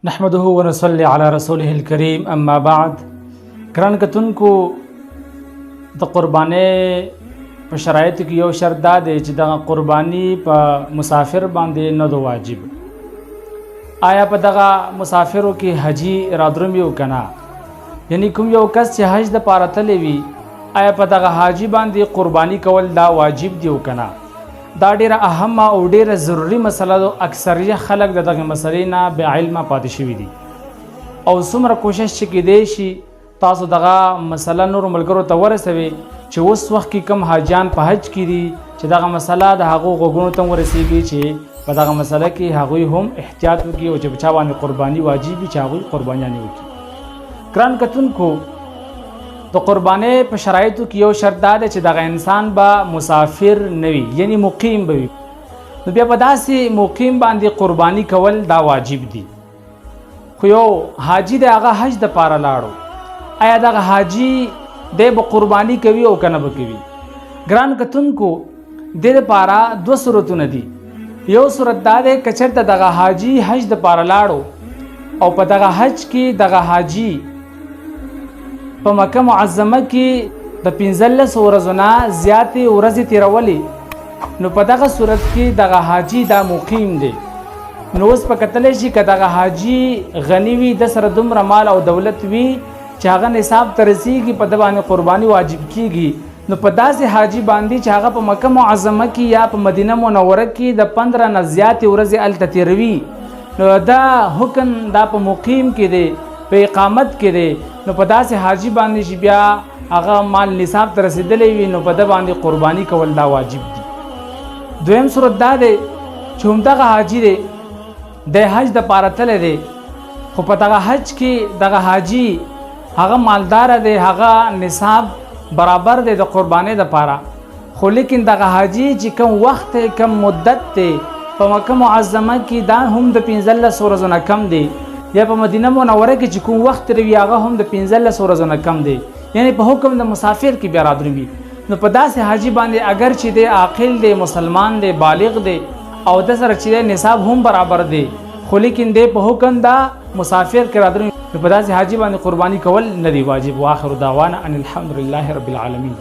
نحمده ونصلي على رسوله الكريم اما بعد. ګران کتونکو، د قربانۍ په شرایطو کې یو شرط دا دی چې دغه قرباني په مسافر باندې نه ده واجب. آیا په دغه مسافرو کې حجي رادرومي او که نه؟ یعنی کوم یو کس چې حج د پاره تللی وي، آیا په دغه حاجي باندې قرباني کول دا واجب دی او که نه؟ دا ډیره اهمه او ډیره ضروري مسله ده. اکثریت خلک د دغه مسلې نه بې علمه پاتې شوي دي او څومره کوشش چې کیدی شي تاسو دغه مسله نورو ملګرو ته ورسوي چې اوس وخت کې کم حاجیان په حج کې دي چې دغه مسله د هغو غوږونو ته ورسیږي چې په دغه مسله کې هغوی هم احتیاط وکړي او چې په چا باندې قرباني واجب وي چې هغوی قربانیانې وکړي. ګران کتونکو، د قربانۍ په شرایطو کې یو شرط دا دی چې دغه انسان به مسافر نه وي، یعنی مقیم به وي. نو بیا په داسې مقیم باندې قرباني کول دا واجب دي. خو یو حاجي دی، هغه حج د پاره لاړو، آیا دغه حاجي دی به قرباني کوي او که نه به کوي؟ ګران کتونکو، د دپاره دوه صورتونه دي. یو صورت دا دی که چېرته دغه حاجي حج د پاره لاړو او په دغه حج کې دغه حاجي په مکه معظمه کې د 15 ورځو نه زیاتې ورځې تېرولې، نو په دغه صورت کې دغه حاجي دا مقیم دی. نو اوس په کتلی شي که دغه حاجي غني وي، د سره دومره مال او دولت وي چې هغه نصاب ته رسیږي، په ده باندې قرباني واجب کیږي، نو په داسې حاجي باندې چې هغه په مکه معظمه کې یا په مدینه منوره کې د 15 نه زیاتې ورځې هلته تېروي، نو دا حکم دا په مقیم کې دی، په اقامت کې دی. نو په داسې حاجي باندې چې بیا هغه مال نصاب ته رسېدلی وي، نو په ده باندې قرباني کول دا واجب دي. دویم صورت دا دی چې همدغه حاجي دی، د حج د پاره تللی دی، خو په دغه حج کې دغه حاجي هغه مالدار دی، هغه نصاب برابر دی د قربانۍ د پاره، خو لیکن دغه حاجي چې کم وخت کم مدت دی په مکه معظمه کې دا هم د 15 ورځو نه کم دی، یا په مدینه منوره کې چې کوم وخت تېروي هغه هم د 15 ورځو نه کم دی، یعنی په حکم د مسافر کې بیا رادرومي. نو په داسې حاجي باندې اگر چې دی عاقل دی، مسلمان دی، بالغ دی او د سره چې دی نصاب هم برابر دی، خو لیکن دی په حکم دا مسافر کې رادرومي، نو په داسې حاجي باندې قرباني کول نه دی واجب. واخر دعوانا ان الحمد لله رب العالمین.